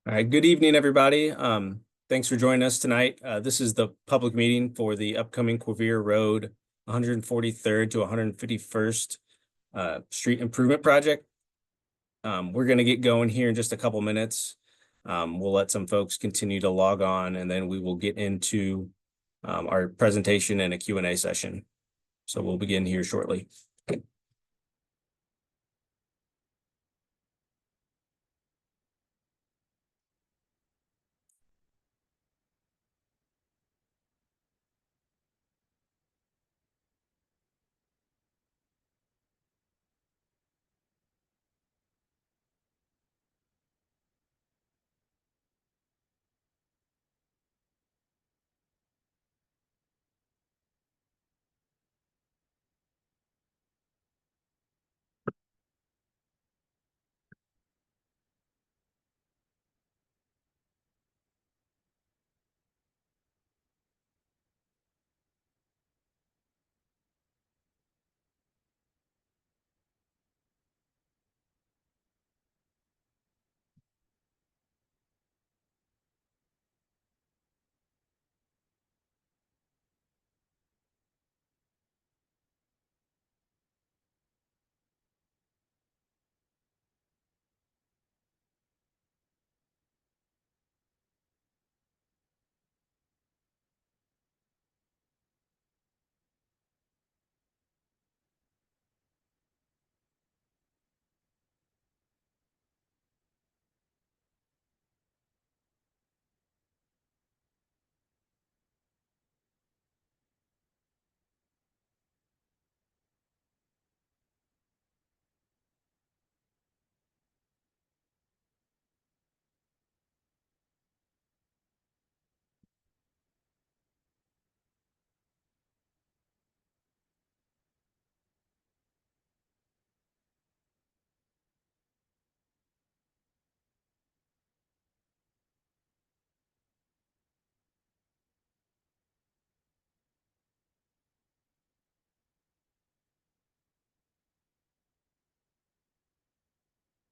All right, good evening, everybody. Thanks for joining us tonight. This is the public meeting for the upcoming Quivira Road 143rd to 151st Street Improvement Project. We're going to get going here in just a couple minutes. We'll let some folks continue to log on, and then we will get into our presentation and a Q&A session. So we'll begin here shortly.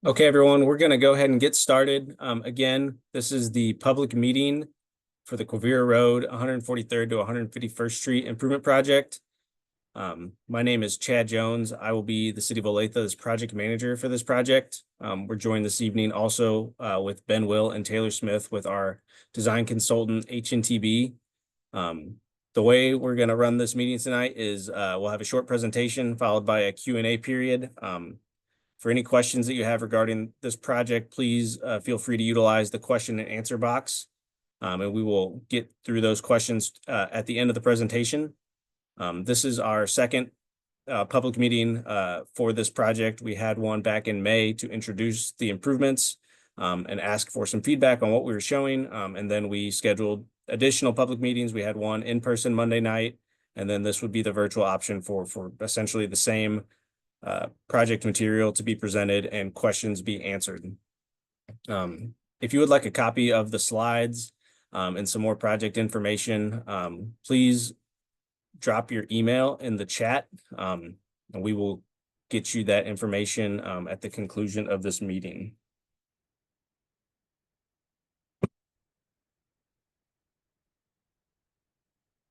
Okay, everyone, we're going to go ahead and get started. Again, this is the public meeting for the Quivira Road 143rd to 151st Street Improvement Project. My name is Chad Jones. I will be the City of Olathe's project manager for this project. We're joined this evening also with Ben Will and Taylor Smith with our design consultant, HNTB. The way we're going to run this meeting tonight is we'll have a short presentation followed by a Q&A period. For any questions that you have regarding this project, please feel free to utilize the question and answer box, and we will get through those questions at the end of the presentation. This is our second public meeting for this project. We had one back in May to introduce the improvements and ask for some feedback on what we were showing, and then we scheduled additional public meetings. We had one in person Monday night, and then this would be the virtual option for essentially the same project material to be presented and questions be answered. If you would like a copy of the slides and some more project information, please drop your email in the chat, and we will get you that information at the conclusion of this meeting.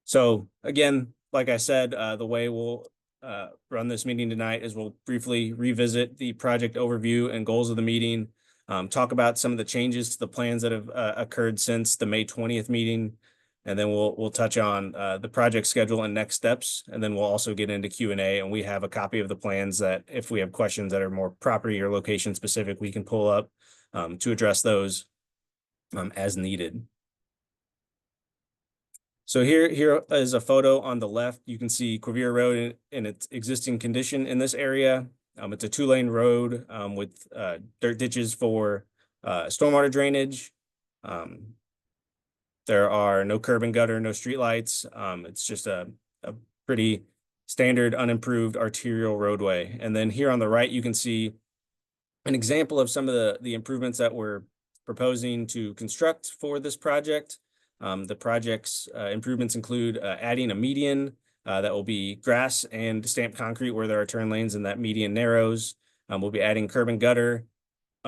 So again, like I said, the way we'll run this meeting tonight is we'll briefly revisit the project overview and goals of the meeting, talk about some of the changes to the plans that have occurred since the May 20th meeting, and then we'll touch on the project schedule and next steps, and then we'll also get into Q&A, and we have a copy of the plans that if we have questions that are more property or location specific, we can pull up to address those as needed. So here is a photo on the left. You can see Quivira Road in its existing condition in this area. It's a 2-lane road with dirt ditches for stormwater drainage. There are no curb and gutter, no streetlights. It's just a pretty standard unimproved arterial roadway. And then here on the right, you can see an example of some of the improvements that we're proposing to construct for this project. The project's improvements include adding a median that will be grass and stamped concrete where there are turn lanes and that median narrows. We'll be adding curb and gutter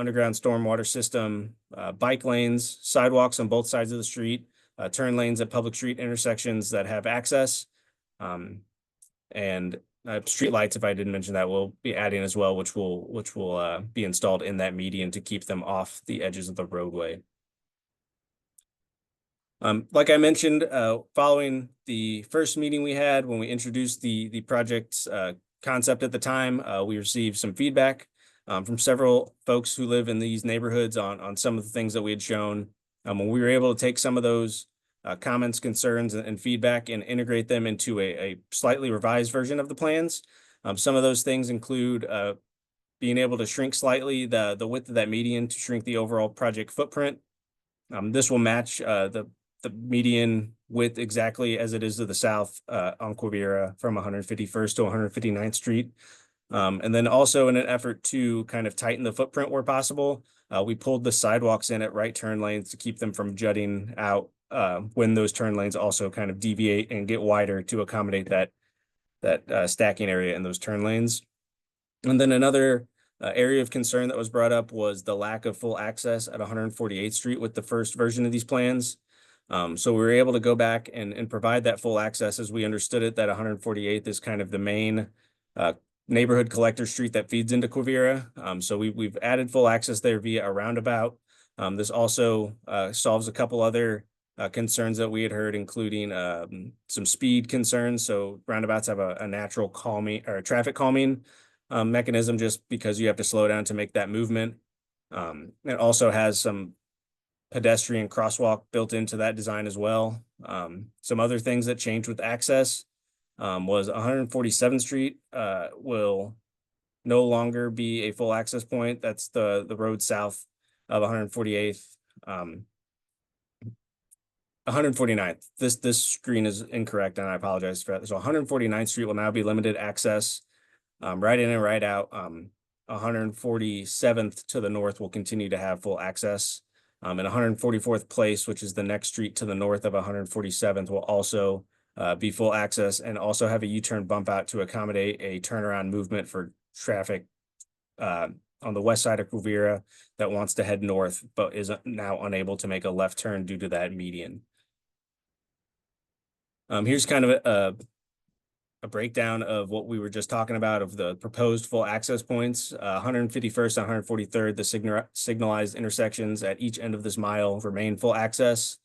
underground stormwater system, bike lanes, sidewalks on both sides of the street, turn lanes at public street intersections that have access, and street lights, if I didn't mention that, we'll be adding as well, which will be installed in that median to keep them off the edges of the roadway. Like I mentioned, following the first meeting we had when we introduced the project's concept at the time, we received some feedback from several folks who live in these neighborhoods on some of the things that we had shown. When we were able to take some of those comments, concerns, and feedback and integrate them into a slightly revised version of the plans. Some of those things include being able to shrink slightly the width of that median to shrink the overall project footprint. This will match the median width exactly as it is to the south on Quivira from 151st to 159th Street. And then also in an effort to kind of tighten the footprint where possible, we pulled the sidewalks in at right turn lanes to keep them from jutting out when those turn lanes also kind of deviate and get wider to accommodate that stacking area in those turn lanes. And then another area of concern that was brought up was the lack of full access at 148th Street with the first version of these plans. So we were able to go back and provide that full access as we understood it, that 148th is kind of the main neighborhood collector street that feeds into Quivira. So we've added full access there via a roundabout. This also solves a couple other concerns that we had heard, including some speed concerns. So roundabouts have a natural calming or traffic calming mechanism just because you have to slow down to make that movement. It also has some pedestrian crosswalk built into that design as well. Some other things that changed with access was 147th Street will no longer be a full access point. That's the road south of 148th. 149th. This screen is incorrect, and I apologize for that. So 149th Street will now be limited access, right in and right out. 147th to the north will continue to have full access. And 144th Place, which is the next street to the north of 147th, will also be full access and also have a U-turn bump out to accommodate a turnaround movement for traffic on the west side of Quivira that wants to head north, but is now unable to make a left turn due to that median. Here's kind of a breakdown of what we were just talking about of the proposed full access points. 151st and 143rd, the signalized intersections at each end of this mile remain full access.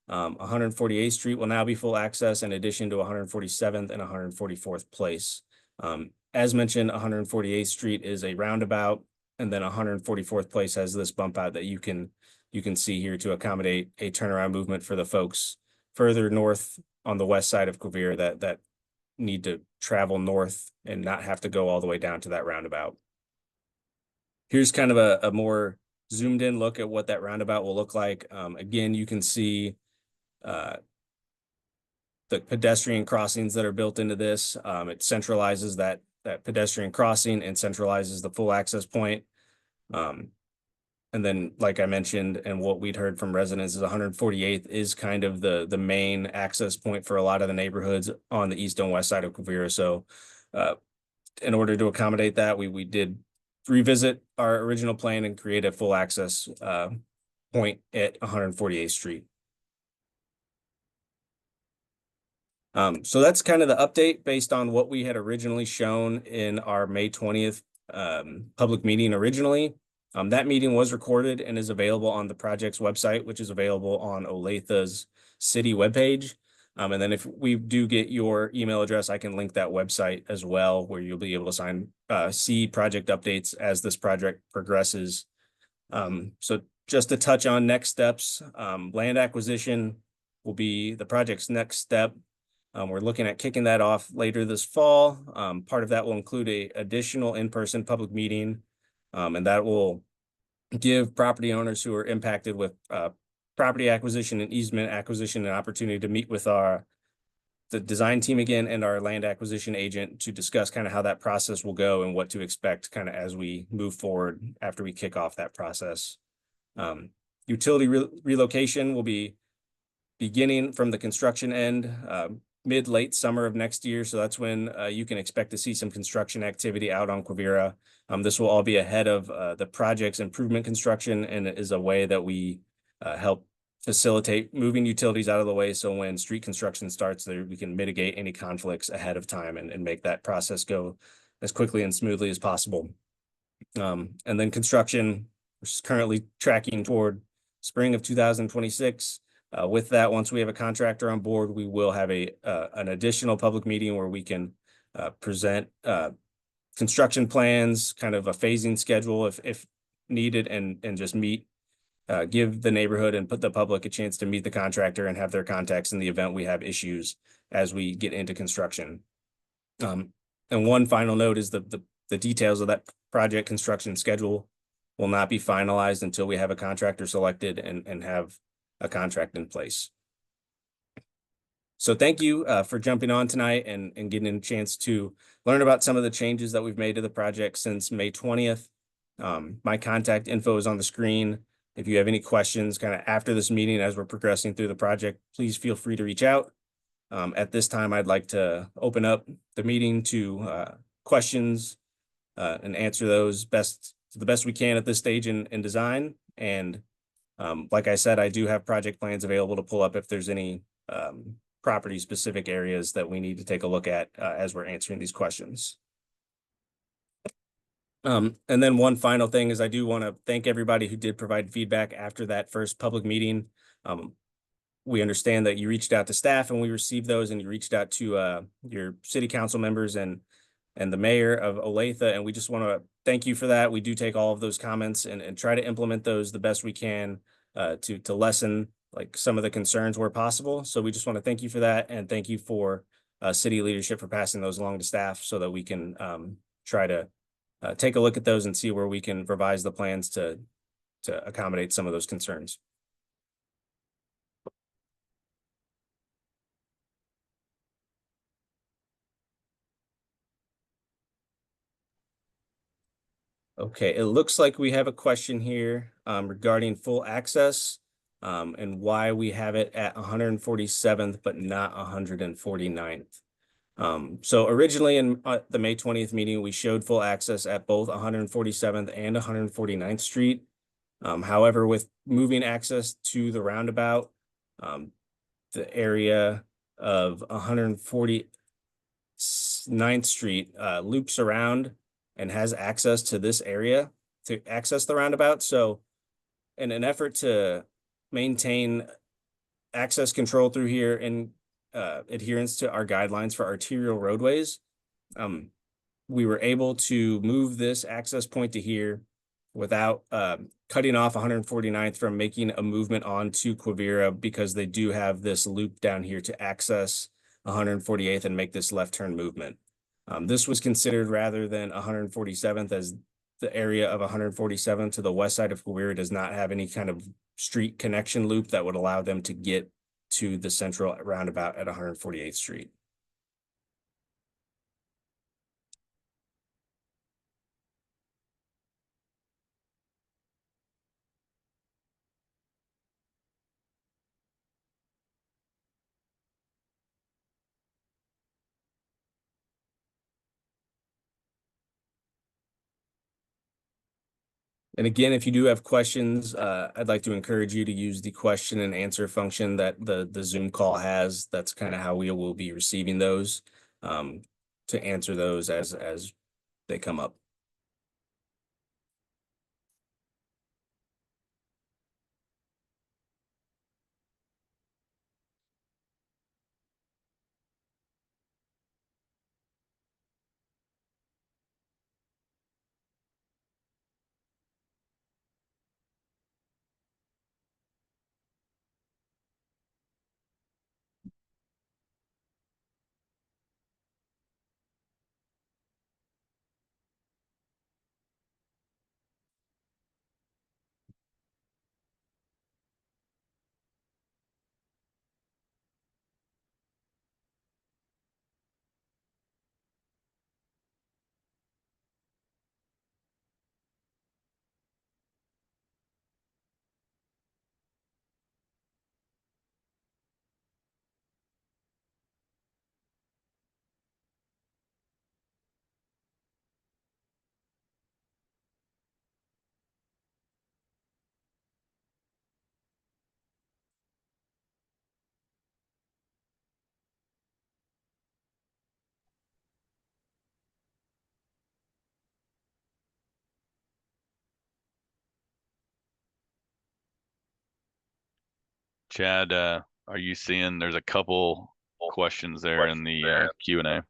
148th Street will now be full access in addition to 147th and 144th Place. As mentioned, 148th Street is a roundabout, and then 144th Place has this bump out that you can see here to accommodate a turnaround movement for the folks further north on the west side of Quivira that need to travel north and not have to go all the way down to that roundabout. Here's kind of a more zoomed in look at what that roundabout will look like. Again, you can see the pedestrian crossings that are built into this. It centralizes that pedestrian crossing and centralizes the full access point. And then, like I mentioned, and what we'd heard from residents is 148th is kind of the main access point for a lot of the neighborhoods on the east and west side of Quivira. So in order to accommodate that, we did revisit our original plan and create a full access point at 148th Street. So that's kind of the update based on what we had originally shown in our May 20th public meeting originally. That meeting was recorded and is available on the project's website, which is available on Olathe's city webpage. And then if we do get your email address, I can link that website as well, where you'll be able to see project updates as this project progresses. So just to touch on next steps, land acquisition will be the project's next step. We're looking at kicking that off later this fall. Part of that will include an additional in-person public meeting, and that will give property owners who are impacted with property acquisition and easement acquisition an opportunity to meet with the design team again and our land acquisition agent to discuss kind of how that process will go and what to expect kind of as we move forward after we kick off that process. Utility relocation will be beginning from the construction end. mid-late summer of next year. So that's when you can expect to see some construction activity out on Quivira. This will all be ahead of the project's improvement construction, and it is a way that we help facilitate moving utilities out of the way. So when street construction starts, there we can mitigate any conflicts ahead of time and make that process go as quickly and smoothly as possible. And then construction is currently tracking toward spring of 2026. With that, once we have a contractor on board, we will have an additional public meeting where we can present construction plans, kind of a phasing schedule if needed, and just give the neighborhood and put the public a chance to meet the contractor and have their contacts in the event we have issues as we get into construction. And one final note is the details of that project construction schedule will not be finalized until we have a contractor selected and have a contract in place. So thank you for jumping on tonight and getting a chance to learn about some of the changes that we've made to the project since May 20th. My contact info is on the screen. If you have any questions kind of after this meeting as we're progressing through the project, please feel free to reach out. At this time, I'd like to open up the meeting to questions and answer those the best we can at this stage in design. And like I said, I do have project plans available to pull up if there's any property specific areas that we need to take a look at as we're answering these questions. And then one final thing is I do want to thank everybody who did provide feedback after that first public meeting. We understand that you reached out to staff and we received those, and you reached out to your city council members and the mayor of Olathe, and we just want to thank you for that. We do take all of those comments and try to implement those the best we can to lessen like some of the concerns where possible. So we just want to thank you for that, and thank you for city leadership for passing those along to staff so that we can try to take a look at those and see where we can revise the plans to accommodate some of those concerns. Okay, it looks like we have a question here regarding full access and why we have it at 147th but not 149th. So originally in the May 20th meeting, we showed full access at both 147th and 149th Street. However, with moving access to the roundabout, the area of 149th Street loops around and has access to this area to access the roundabout. So in an effort to maintain access control through here and adherence to our guidelines for arterial roadways, we were able to move this access point to here without cutting off 149th from making a movement onto Quivira, because they do have this loop down here to access 148th and make this left turn movement. This was considered rather than 147th, as the area of 147th to the west side of Quivira does not have any kind of street connection loop that would allow them to get to the central roundabout at 148th Street. And again, if you do have questions, I'd like to encourage you to use the question and answer function that the Zoom call has. That's kind of how we will be receiving those to answer those as they come up. Chad, are you seeing there's a couple questions there in the Q&A?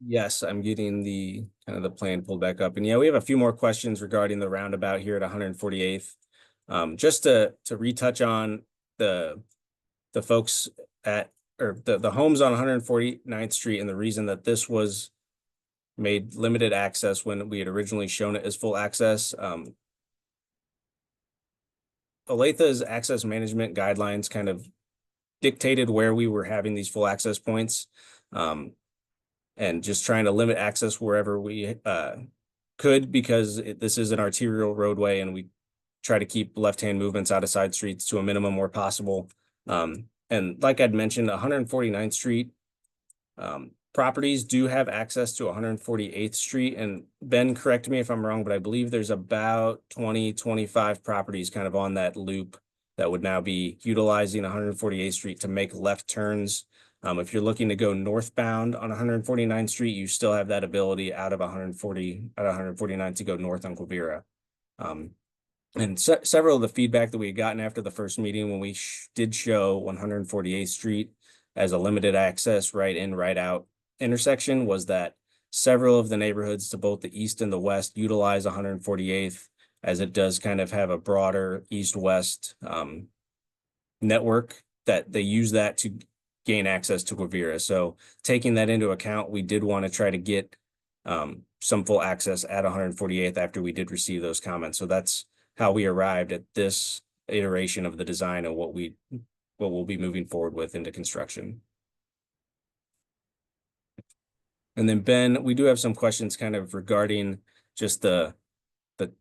Yes, I'm getting the kind of the plan pulled back up. And yeah, we have a few more questions regarding the roundabout here at 148th. Just to retouch on the the folks at or the homes on 149th Street and the reason that this was made limited access when we had originally shown it as full access. Olathe's access management guidelines kind of dictated where we were having these full access points. And just trying to limit access wherever we could because this is an arterial roadway and we try to keep left-hand movements out of side streets to a minimum where possible. And like I'd mentioned, 149th Street properties do have access to 148th Street. And Ben, correct me if I'm wrong, but I believe there's about 25 properties kind of on that loop that would now be utilizing 148th Street to make left turns. If you're looking to go northbound on 149th Street, you still have that ability out of 149 to go north on Quivira. And several of the feedback that we had gotten after the first meeting when we did show 148th Street as a limited access right in, right out intersection was that several of the neighborhoods to both the east and the west utilize 148th as it does kind of have a broader east-west network that they use that to gain access to Quivira. So taking that into account, we did want to try to get some full access at 148th after we did receive those comments. So that's how we arrived at this iteration of the design and what we'll be moving forward with into construction. And then Ben, we do have some questions kind of regarding just the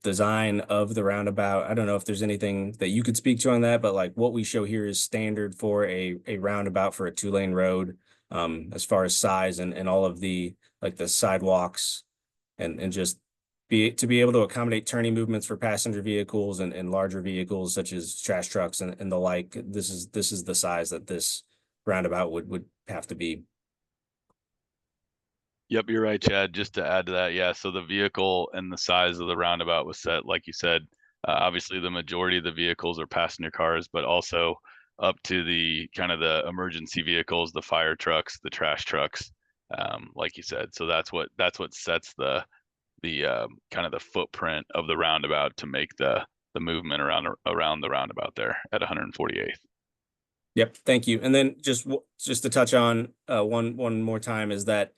design of the roundabout. I don't know if there's anything that you could speak to on that, but like what we show here is standard for a roundabout for a 2-lane road, as far as size and all of the like the sidewalks and just to be able to accommodate turning movements for passenger vehicles and larger vehicles such as trash trucks and the like. This is the size that this roundabout would have to be. Yep, you're right, Chad. Just to add to that, yeah, so the vehicle and the size of the roundabout was set, like you said. Obviously, the majority of the vehicles are passenger cars, but also up to the kind of the emergency vehicles, the fire trucks, the trash trucks, like you said. So that's what sets the kind of the footprint of the roundabout to make the movement around the roundabout there at 148th. Yep, thank you. And then just to touch on one more time is that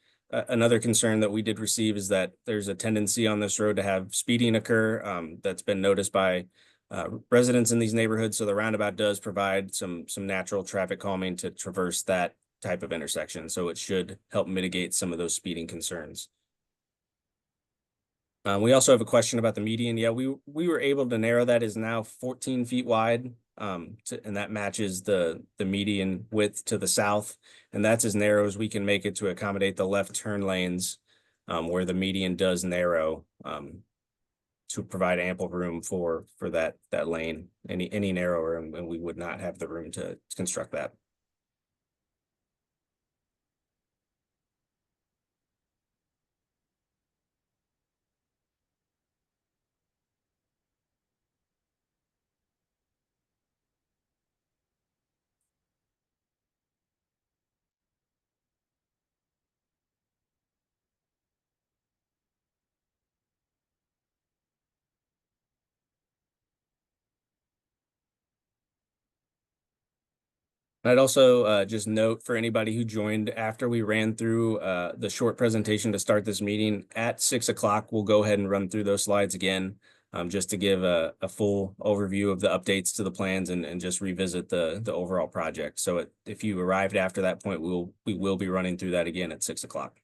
another concern that we did receive is that there's a tendency on this road to have speeding occur. That's been noticed by residents in these neighborhoods. So the roundabout does provide some natural traffic calming to traverse that type of intersection. So it should help mitigate some of those speeding concerns. We also have a question about the median. Yeah, we were able to narrow that is now 14 feet wide. And that matches the median width to the south. And that's as narrow as we can make it to accommodate the left turn lanes, where the median does narrow, to provide ample room for that lane. Any narrower, and we would not have the room to construct that. I'd also just note for anybody who joined after we ran through the short presentation to start this meeting, at 6 o'clock, we'll go ahead and run through those slides again, just to give a full overview of the updates to the plans and just revisit the overall project. So if you arrived after that point, we will be running through that again at 6 o'clock.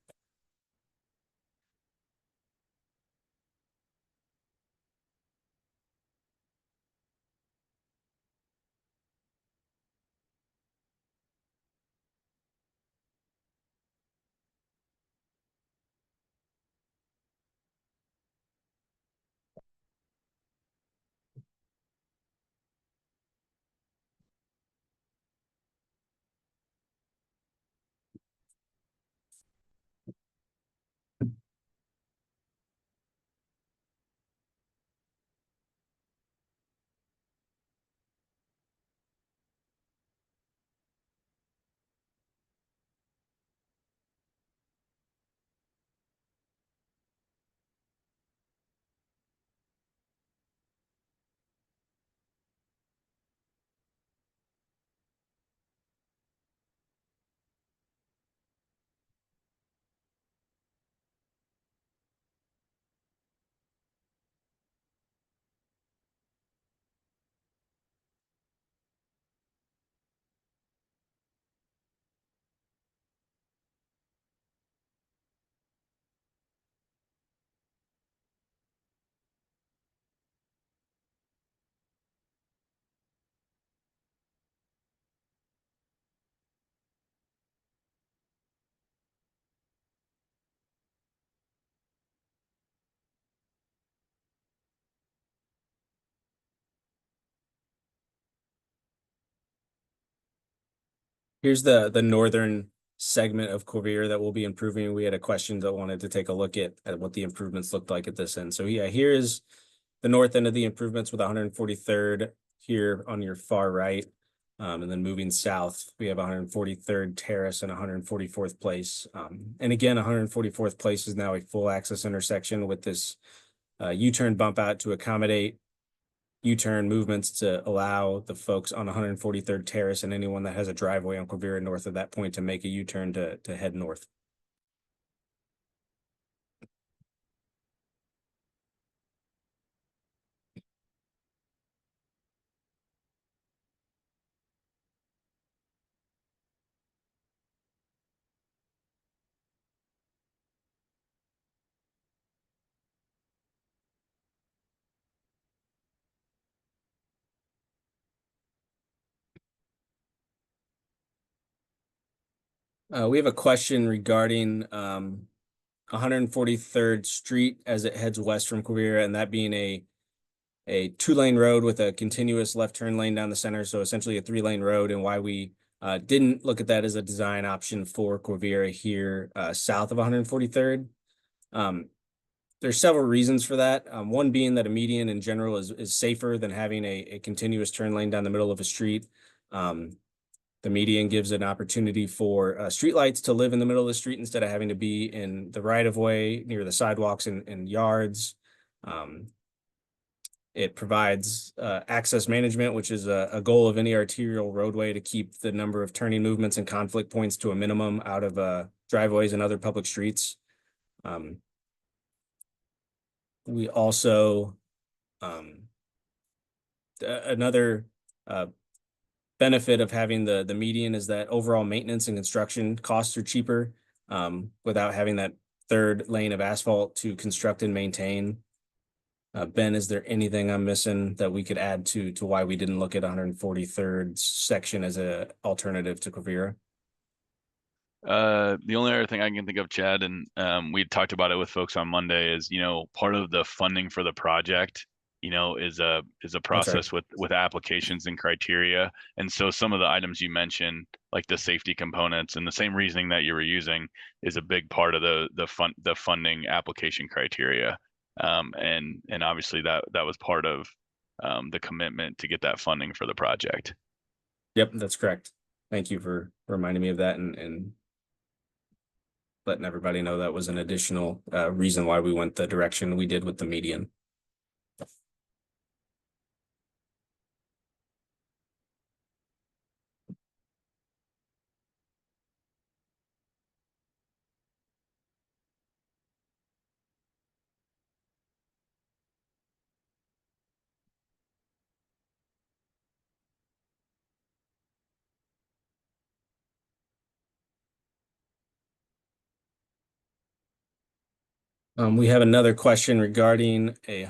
Here's the northern segment of Quivira that we'll be improving. We had a question that wanted to take a look at what the improvements looked like at this end. So yeah, here is the north end of the improvements with 143rd here on your far right. And then moving south, we have 143rd Terrace and 144th Place. And again, 144th Place is now a full access intersection with this U-turn bump out to accommodate U-turn movements to allow the folks on 143rd Terrace and anyone that has a driveway on Quivira north of that point to make a U-turn to head north. We have a question regarding 143rd Street as it heads west from Quivira, and that being a two-lane road with a continuous left turn lane down the center, so essentially a three-lane road, and why we didn't look at that as a design option for Quivira here south of 143rd. There's several reasons for that. One being that a median in general is safer than having a continuous turn lane down the middle of a street. The median gives an opportunity for streetlights to live in the middle of the street instead of having to be in the right of way near the sidewalks and yards. It provides access management, which is a goal of any arterial roadway to keep the number of turning movements and conflict points to a minimum out of driveways and other public streets. We also, another benefit of having the median is that overall maintenance and construction costs are cheaper without having that third lane of asphalt to construct and maintain. Ben, is there anything I'm missing that we could add to why we didn't look at 143rd section as an alternative to Quivira? The only other thing I can think of, Chad, and we talked about it with folks on Monday, is part of the funding for the project, is a That's right. process with applications and criteria. And so some of the items you mentioned, like the safety components and the same reasoning that you were using, is a big part of the funding application criteria. And obviously that was part of the commitment to get that funding for the project. Yep, that's correct. Thank you for reminding me of that and letting everybody know that was an additional reason why we went the direction we did with the median. We have another question regarding is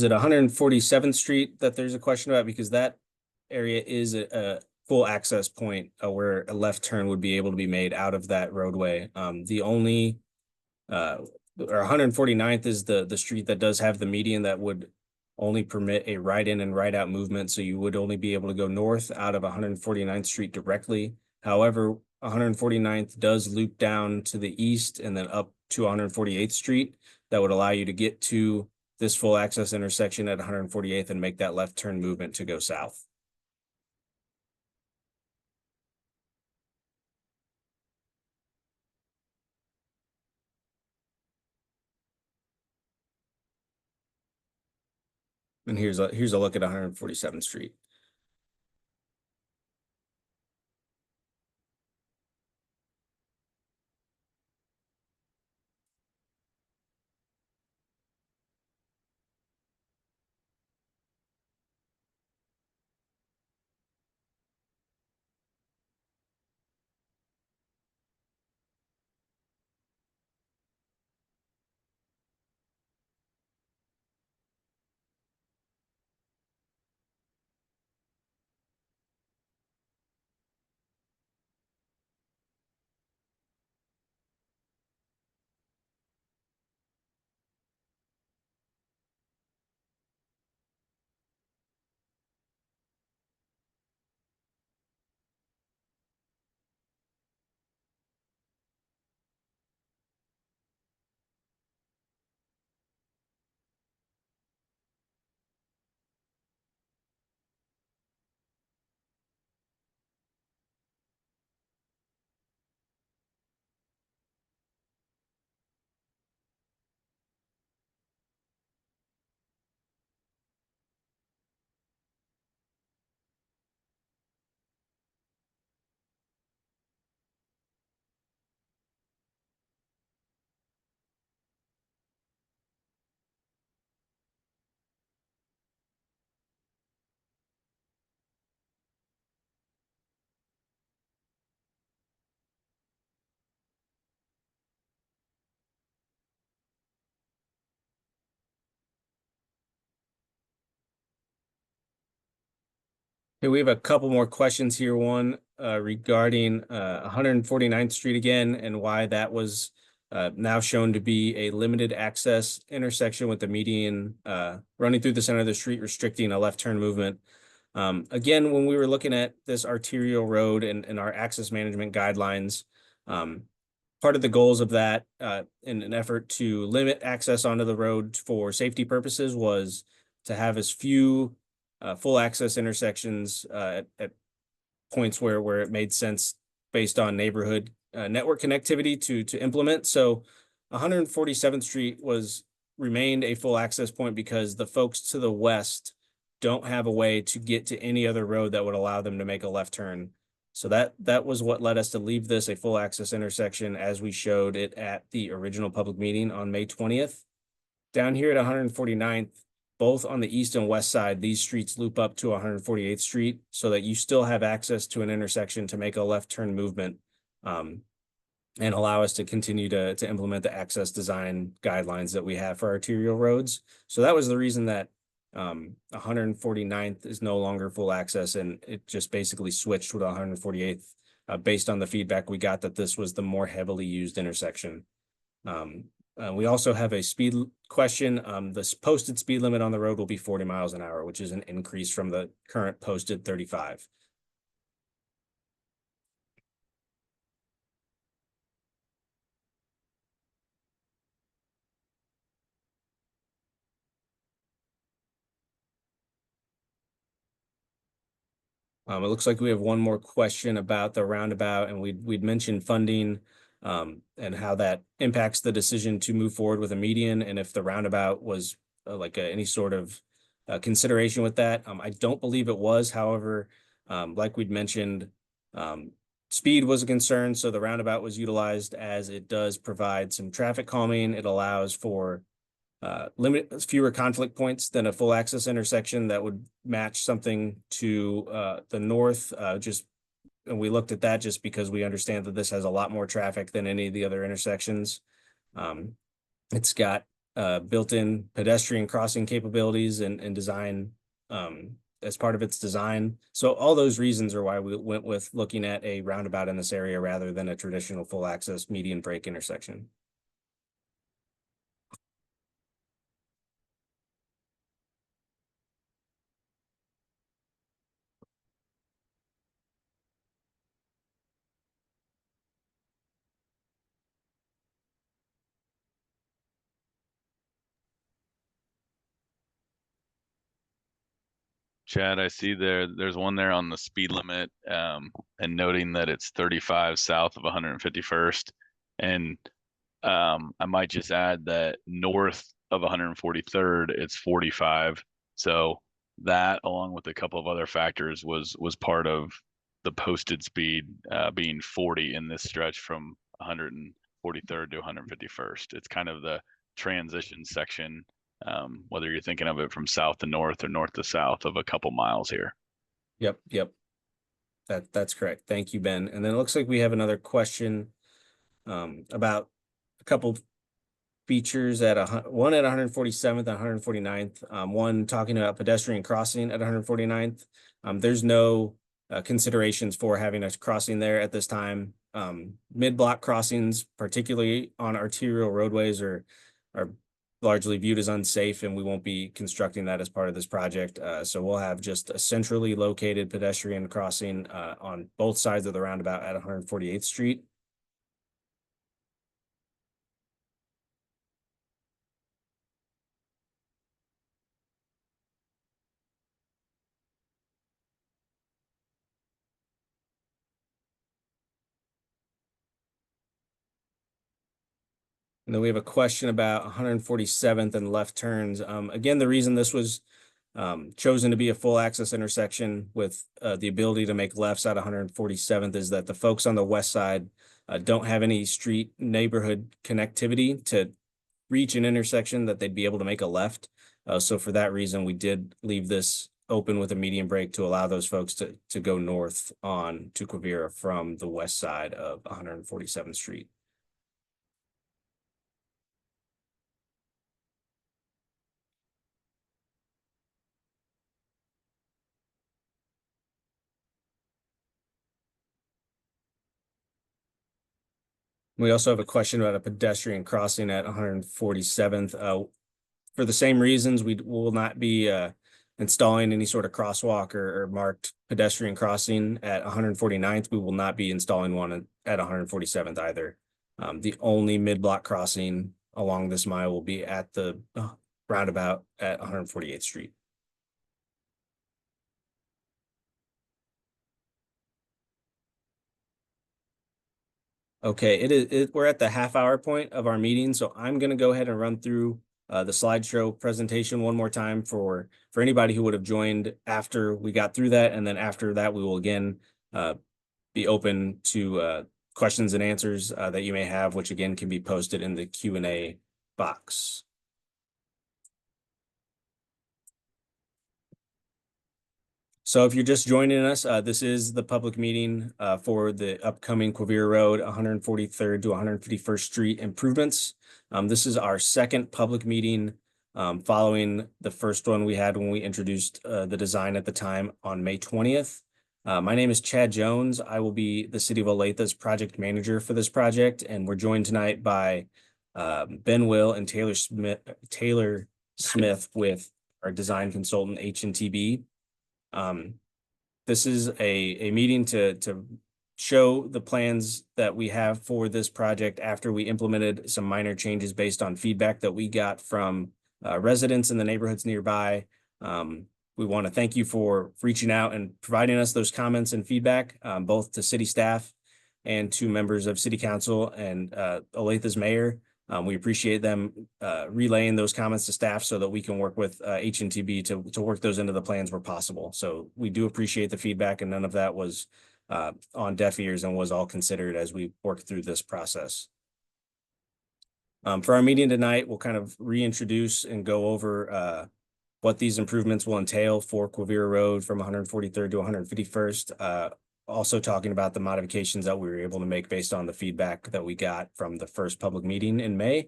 it 147th Street that there's a question about, because that area is a full access point where a left turn would be able to be made out of that roadway. The only or 149th is the street that does have the median that would only permit a right in and right out movement. So you would only be able to go north out of 149th Street directly. However, 149th does loop down to the east and then up to 148th Street. That would allow you to get to this full access intersection at 148th and make that left turn movement to go south. And here's a look at 147th Street. Okay, we have a couple more questions here. One regarding 149th Street again, and why that was now shown to be a limited access intersection with the median running through the center of the street, restricting a left turn movement. Again, when we were looking at this arterial road and our access management guidelines, part of the goals of that in an effort to limit access onto the road for safety purposes was to have as few full access intersections at points where it made sense based on neighborhood network connectivity to implement. So 147th Street was remained a full access point because the folks to the west don't have a way to get to any other road that would allow them to make a left turn. So that was what led us to leave this a full access intersection as we showed it at the original public meeting on May 20th. Down here at 149th, both on the east and west side, these streets loop up to 148th Street so that you still have access to an intersection to make a left turn movement and allow us to continue to implement the access design guidelines that we have for arterial roads. So that was the reason that 149th is no longer full access, and it just basically switched with 148th based on the feedback we got that this was the more heavily used intersection. We also have a speed question. The posted speed limit on the road will be 40 miles an hour, which is an increase from the current posted 35. It looks like we have one more question about the roundabout, and we'd mentioned funding and how that impacts the decision to move forward with a median, and if the roundabout was any sort of consideration with that. I don't believe it was. However, like we'd mentioned, speed was a concern, so the roundabout was utilized as it does provide some traffic calming. It allows for fewer conflict points than a full access intersection that would match something to the north. And we looked at that just because we understand that this has a lot more traffic than any of the other intersections. It's got built-in pedestrian crossing capabilities and design as part of its design. So all those reasons are why we went with looking at a roundabout in this area rather than a traditional full access median break intersection. Chad, I see there's one there on the speed limit, and noting that it's 35 south of 151st. And I might just add that north of 143rd, it's 45. So that, along with a couple of other factors, was part of the posted speed being 40 in this stretch from 143rd to 151st. It's kind of the transition section, whether you're thinking of it from south to north or north to south of a couple miles here. Yep. That's correct. Thank you, Ben. And then it looks like we have another question about a couple features at one at 147th and 149th. One talking about pedestrian crossing at 149th. There's no considerations for having a crossing there at this time. Mid-block crossings, particularly on arterial roadways, are largely viewed as unsafe, and we won't be constructing that as part of this project. So we'll have just a centrally located pedestrian crossing on both sides of the roundabout at 148th Street. And then we have a question about 147th and left turns. Again, the reason this was chosen to be a full access intersection with the ability to make lefts at 147th is that the folks on the west side don't have any street neighborhood connectivity to reach an intersection that they'd be able to make a left. So for that reason, we did leave this open with a median break to allow those folks to go north on to Quivira from the west side of 147th Street. We also have a question about a pedestrian crossing at 147th. For the same reasons, we will not be installing any sort of crosswalk or marked pedestrian crossing at 149th. We will not be installing one at 147th either. The only mid-block crossing along this mile will be at the roundabout at 148th Street. Okay, we're at the half-hour point of our meeting, so I'm going to go ahead and run through the slideshow presentation one more time for anybody who would have joined after we got through that, and then after that, we will again be open to questions and answers that you may have, which again can be posted in the Q&A box. So if you're just joining us, this is the public meeting for the upcoming Quivira Road 143rd to 151st Street improvements. This is our second public meeting following the first one we had when we introduced the design at the time on May 20th. My name is Chad Jones. I will be the City of Olathe's project manager for this project, and we're joined tonight by Ben Will and Taylor Smith with our design consultant H&TB. This is a meeting to show the plans that we have for this project after we implemented some minor changes based on feedback that we got from residents in the neighborhoods nearby. We want to thank you for reaching out and providing us those comments and feedback, both to city staff and to members of city council and Olathe's mayor. We appreciate them relaying those comments to staff so that we can work with H&TB to work those into the plans where possible. So we do appreciate the feedback, and none of that was on deaf ears and was all considered as we worked through this process. For our meeting tonight, we'll kind of reintroduce and go over what these improvements will entail for Quivira Road from 143rd to 151st. Also talking about the modifications that we were able to make based on the feedback that we got from the first public meeting in May.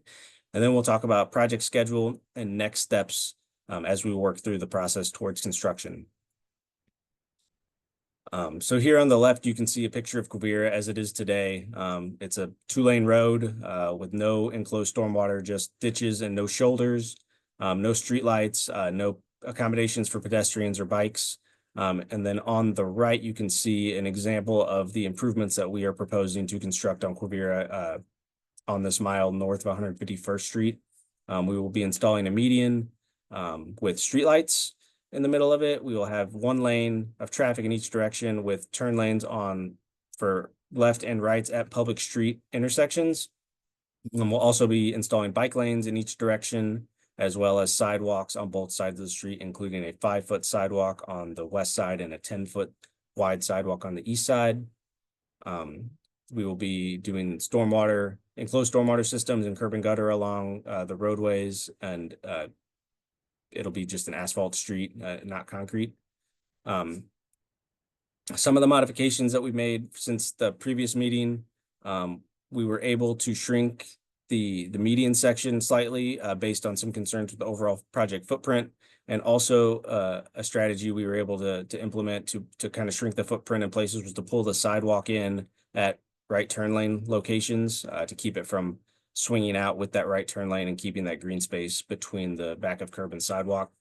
And then we'll talk about project schedule and next steps as we work through the process towards construction. So here on the left, you can see a picture of Quivira as it is today. It's a 2-lane road with no enclosed stormwater, just ditches and no shoulders, no streetlights, no accommodations for pedestrians or bikes. And then on the right, you can see an example of the improvements that we are proposing to construct on Quivira on this mile north of 151st Street. We will be installing a median with streetlights in the middle of it. We will have 1 lane of traffic in each direction with turn lanes for left and rights at public street intersections. And we'll also be installing bike lanes in each direction, as well as sidewalks on both sides of the street, including a 5-foot sidewalk on the west side and a 10-foot wide sidewalk on the east side. We will be doing enclosed stormwater systems and curb and gutter along the roadways, and it'll be just an asphalt street, not concrete. Some of the modifications that we've made since the previous meeting, we were able to shrink the median section slightly based on some concerns with the overall project footprint, and also a strategy we were able to implement to kind of shrink the footprint in places was to pull the sidewalk in at right turn lane locations to keep it from swinging out with that right turn lane and keeping that green space between the back of curb and sidewalk.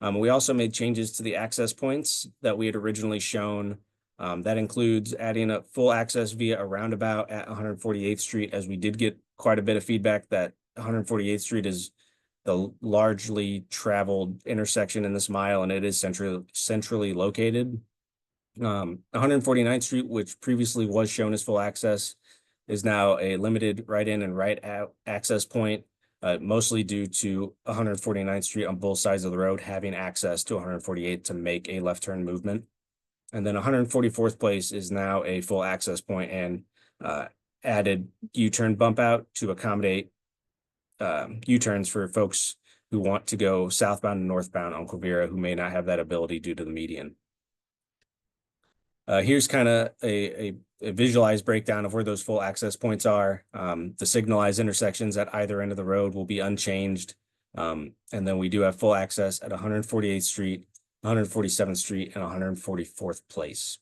We also made changes to the access points that we had originally shown. That includes adding a full access via a roundabout at 148th Street, as we did get quite a bit of feedback that 148th Street is the largely traveled intersection in this mile, and it is centrally located. 149th Street, which previously was shown as full access, is now a limited right in and right out access point, mostly due to 149th Street on both sides of the road having access to 148th to make a left turn movement. And then 144th Place is now a full access point and added U-turn bump out to accommodate U-turns for folks who want to go southbound and northbound on Quivira who may not have that ability due to the median. Here's kind of a visualized breakdown of where those full access points are. The signalized intersections at either end of the road will be unchanged. And then we do have full access at 148th Street, 147th Street, and 144th Place.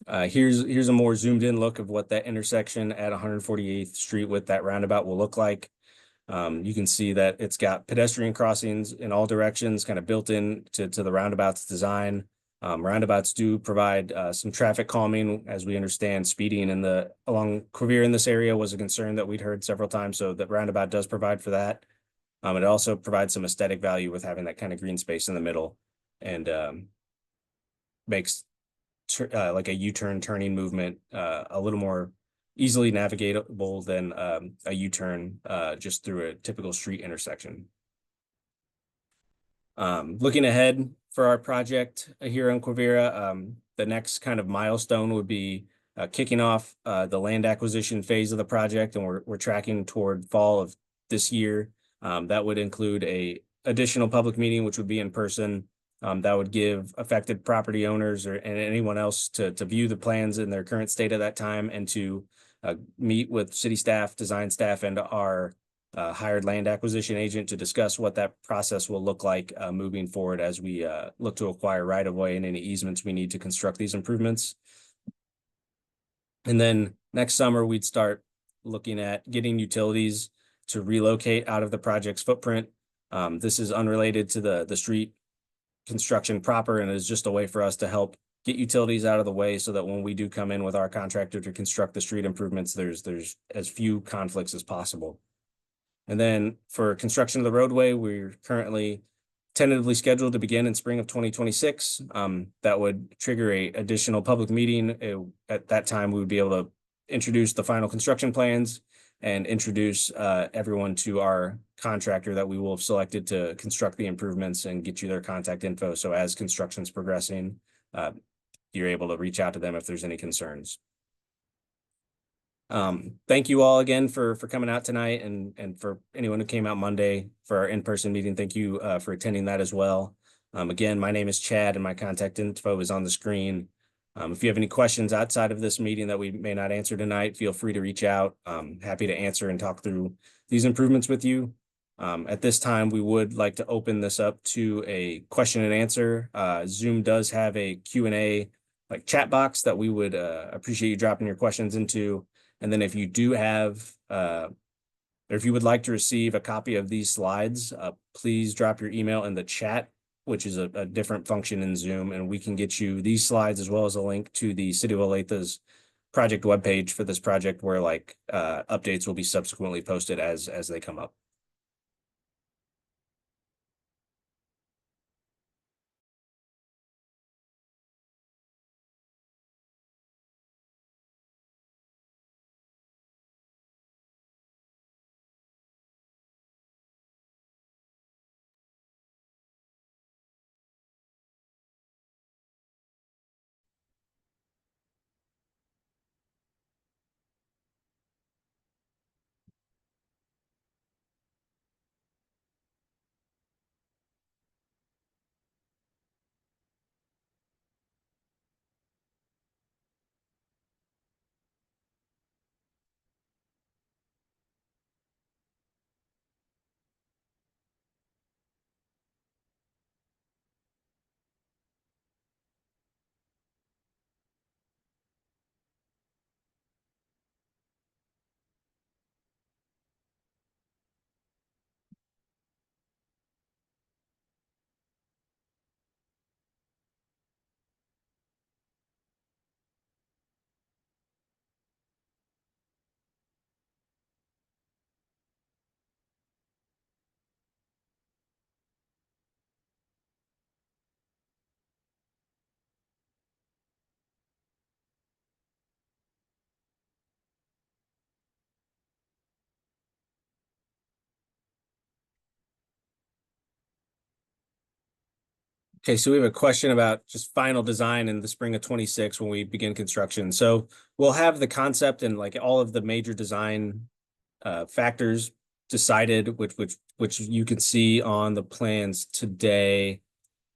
Here's a more zoomed in look of what that intersection at 148th Street with that roundabout will look like. You can see that it's got pedestrian crossings in all directions, kind of built in to the roundabout's design. Roundabouts do provide some traffic calming, as we understand speeding along Quivira in this area was a concern that we'd heard several times. So the roundabout does provide for that. It also provides some aesthetic value with having that kind of green space in the middle, and makes like a U-turn turning movement a little more easily navigatable than a U-turn just through a typical street intersection. Looking ahead for our project here on Quivira, the next kind of milestone would be kicking off the land acquisition phase of the project, and we're tracking toward fall of this year. That would include a additional public meeting, which would be in person. That would give affected property owners and anyone else to view the plans in their current state at that time, and to meet with city staff, design staff, and our hired land acquisition agent to discuss what that process will look like moving forward as we look to acquire right of way and any easements we need to construct these improvements. And then next summer, we'd start looking at getting utilities to relocate out of the project's footprint. This is unrelated to the street construction proper, and is just a way for us to help get utilities out of the way so that when we do come in with our contractor to construct the street improvements, there's as few conflicts as possible. And then for construction of the roadway, we're currently tentatively scheduled to begin in spring of 2026. That would trigger a additional public meeting. At that time, we would be able to introduce the final construction plans and introduce everyone to our contractor that we will have selected to construct the improvements and get you their contact info. So as construction's progressing, you're able to reach out to them if there's any concerns. Thank you all again for coming out tonight, and for anyone who came out Monday for our in-person meeting, thank you for attending that as well. Again, my name is Chad, and my contact info is on the screen. If you have any questions outside of this meeting that we may not answer tonight, feel free to reach out. Happy to answer and talk through these improvements with you. At this time, we would like to open this up to a question and answer. Zoom does have a Q&A like chat box that we would appreciate you dropping your questions into. And then if you do have, or if you would like to receive a copy of these slides, please drop your email in the chat, which is a different function in Zoom, and we can get you these slides as well as a link to the City of Olathe's project webpage for this project, where updates will be subsequently posted as they come up. Okay, so we have a question about just final design in the spring of 26 when we begin construction. So we'll have the concept and all of the major design factors decided, which you can see on the plans today.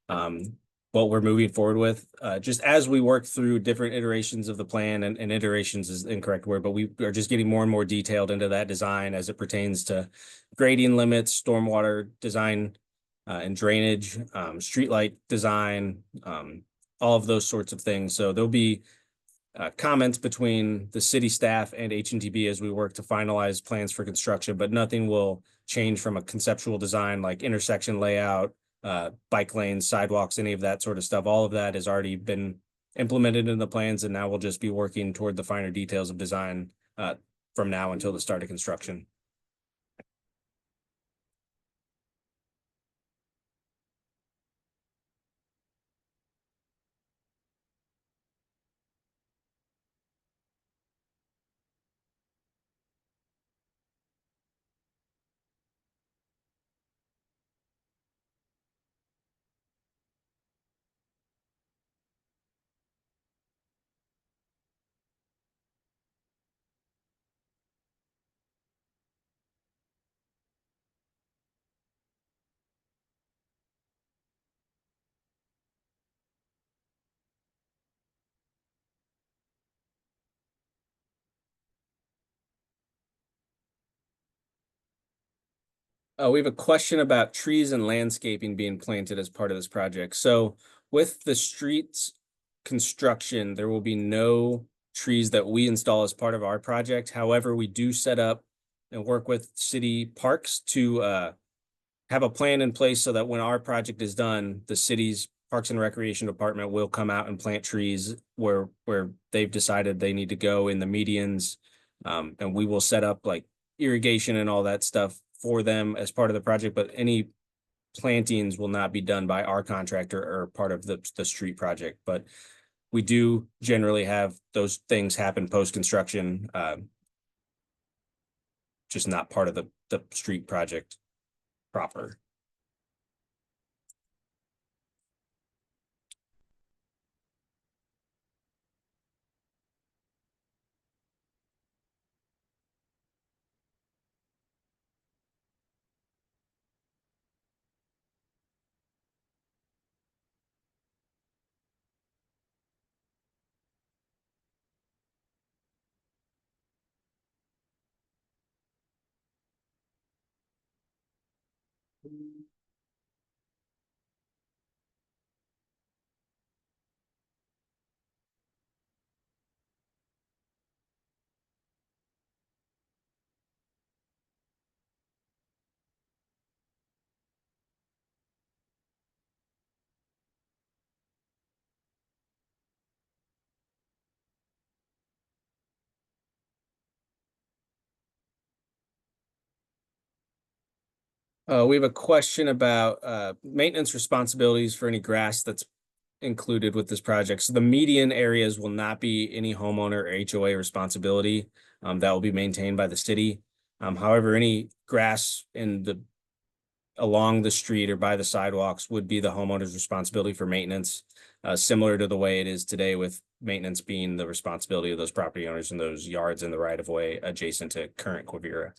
What we're moving forward with, just as we work through different iterations of the plan, and iterations is the incorrect word, but we are just getting more and more detailed into that design as it pertains to grading limits, stormwater design, and drainage, streetlight design, all of those sorts of things. So there'll be comments between the city staff and HNTB as we work to finalize plans for construction, but nothing will change from a conceptual design like intersection layout, bike lanes, sidewalks, any of that sort of stuff. All of that has already been implemented in the plans, and now we'll just be working toward the finer details of design from now until the start of construction. We have a question about trees and landscaping being planted as part of this project. So with the streets construction, there will be no trees that we install as part of our project. However, we do set up and work with city parks to have a plan in place so that when our project is done, the city's Parks and Recreation Department will come out and plant trees where they've decided they need to go in the medians. And we will set up like irrigation and all that stuff for them as part of the project, but any plantings will not be done by our contractor or part of the street project. But we do generally have those things happen post-construction, just not part of the street project proper. We have a question about maintenance responsibilities for any grass that's included with this project. So the median areas will not be any homeowner or HOA responsibility. That will be maintained by the city. However, any grass along the street or by the sidewalks would be the homeowner's responsibility for maintenance, similar to the way it is today, with maintenance being the responsibility of those property owners in those yards in the right of way adjacent to current Quivira.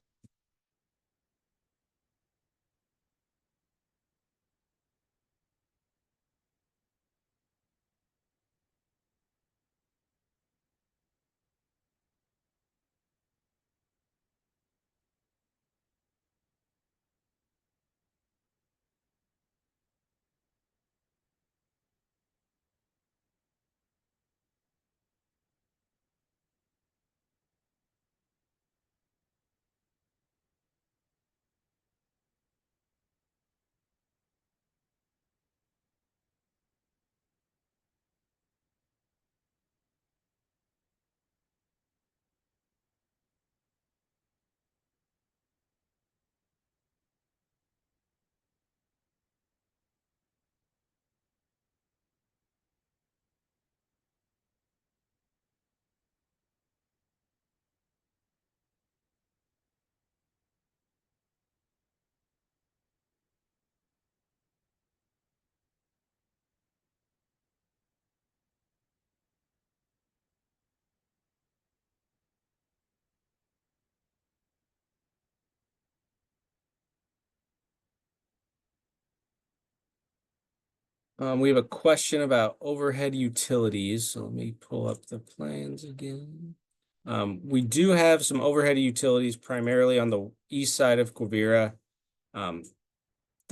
We have a question about overhead utilities. So let me pull up the plans again. We do have some overhead utilities primarily on the east side of Quivira.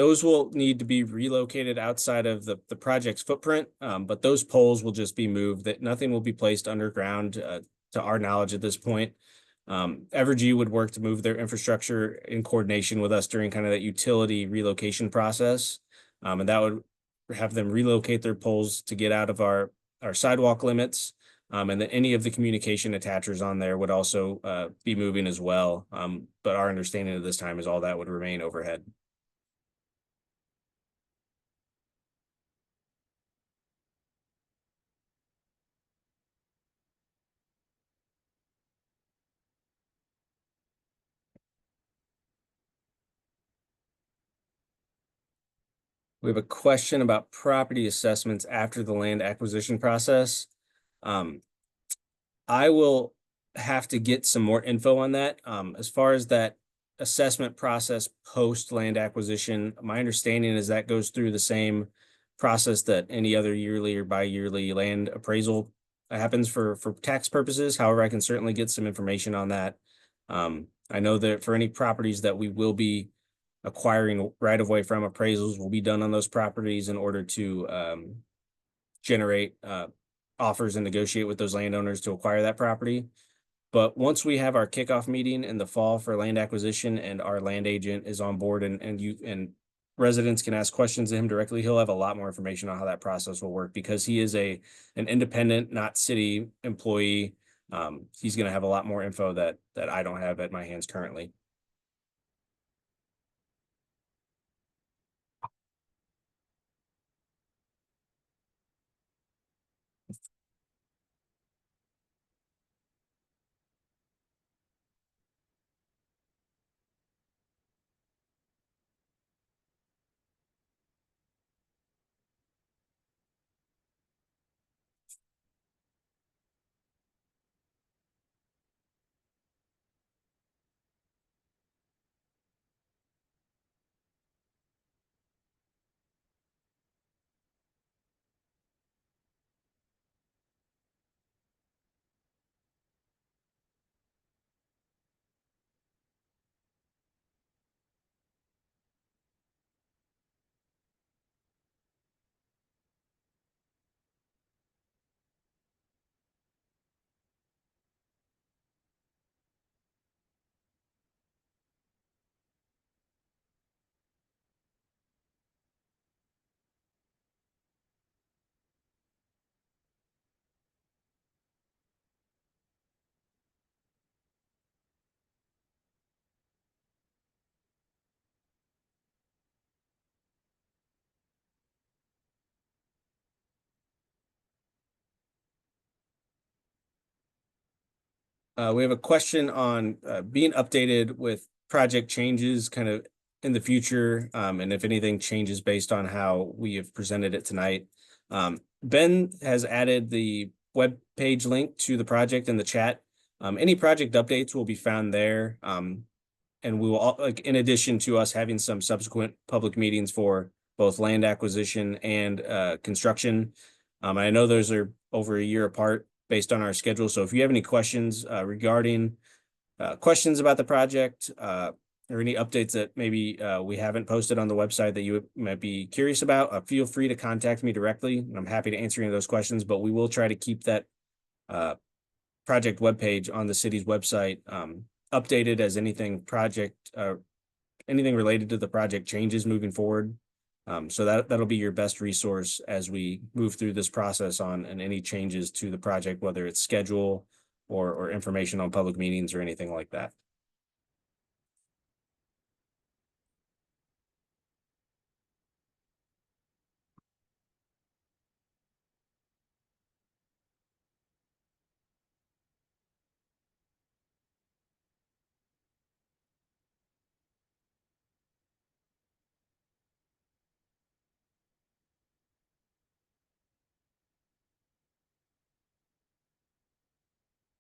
Those will need to be relocated outside of the project's footprint, but those poles will just be moved. That nothing will be placed underground, to our knowledge at this point. Evergy would work to move their infrastructure in coordination with us during kind of that utility relocation process. And that would have them relocate their poles to get out of our sidewalk limits. And then any of the communication attachers on there would also be moving as well. But our understanding at this time is all that would remain overhead. We have a question about property assessments after the land acquisition process. I will have to get some more info on that. As far as that assessment process post land acquisition, my understanding is that goes through the same process that any other yearly or bi-yearly land appraisal happens for tax purposes. However, I can certainly get some information on that. I know that for any properties that we will be acquiring right of way from, appraisals will be done on those properties in order to generate offers and negotiate with those landowners to acquire that property. But once we have our kickoff meeting in the fall for land acquisition and our land agent is on board and residents can ask questions to him directly, he'll have a lot more information on how that process will work because he is an independent, not city employee. He's going to have a lot more info that I don't have at my hands currently. We have a question on being updated with project changes kind of in the future, and if anything changes based on how we have presented it tonight. Ben has added the web page link to the project in the chat. Any project updates will be found there. And we will, like, in addition to us having some subsequent public meetings for both land acquisition and construction. I know those are over a year apart based on our schedule. So if you have any questions regarding questions about the project or any updates that maybe we haven't posted on the website that you might be curious about, feel free to contact me directly. And I'm happy to answer any of those questions, but we will try to keep that project webpage on the city's website updated as anything related to the project changes moving forward. So that'll be your best resource as we move through this process and any changes to the project, whether it's schedule or information on public meetings or anything like that.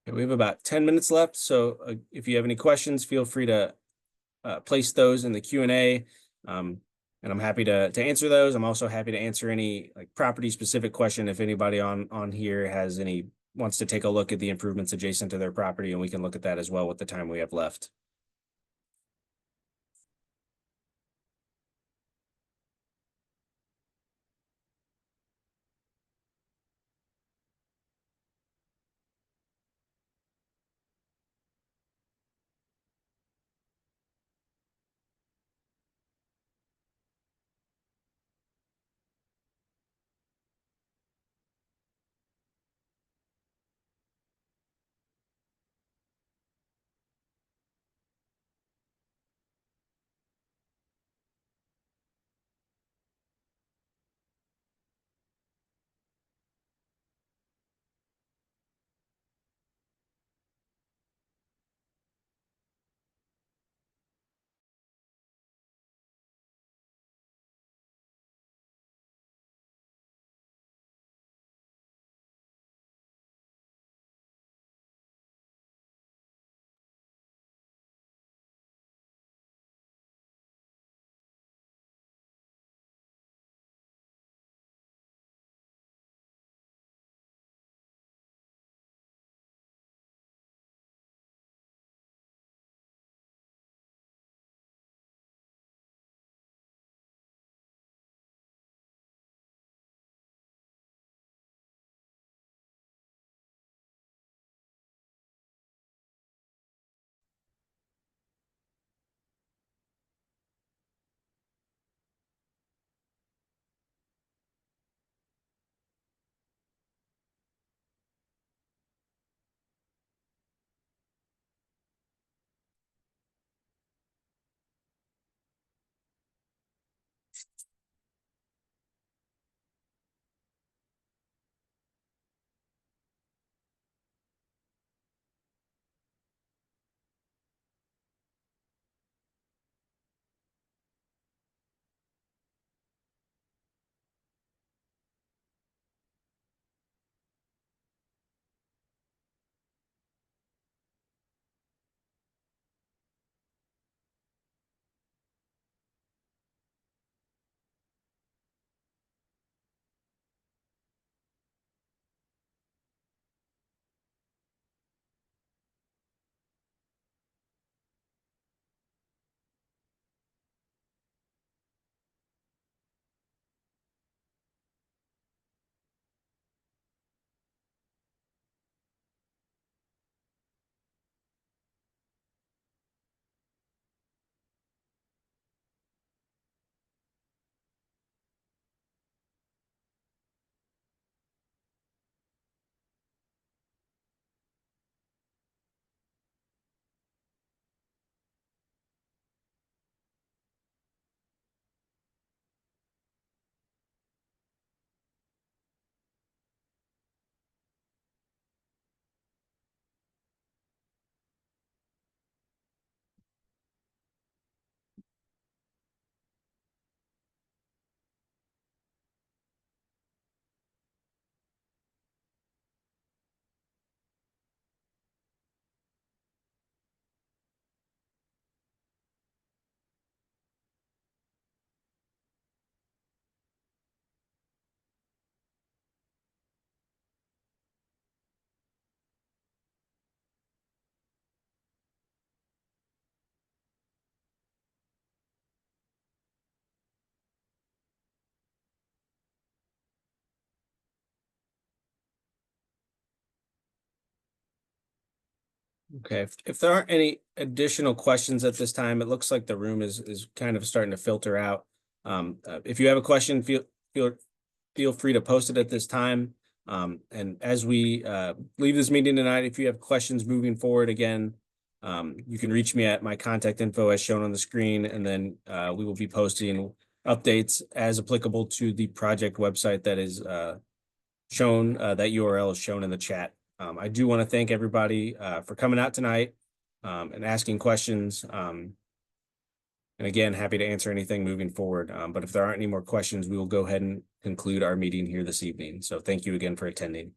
Okay, we have about 10 minutes left. So if you have any questions, feel free to place those in the Q&A. And I'm happy to answer those. I'm also happy to answer any like property specific question if anybody on here wants to take a look at the improvements adjacent to their property, and we can look at that as well with the time we have left. Okay, if there aren't any additional questions at this time, it looks like the room is kind of starting to filter out. If you have a question, feel free to post it at this time. And as we leave this meeting tonight, if you have questions moving forward again, you can reach me at my contact info as shown on the screen, and then we will be posting updates as applicable to the project website that is shown. That URL is shown in the chat. I do want to thank everybody for coming out tonight and asking questions. And again, happy to answer anything moving forward. But if there aren't any more questions, we will go ahead and conclude our meeting here this evening. So thank you again for attending.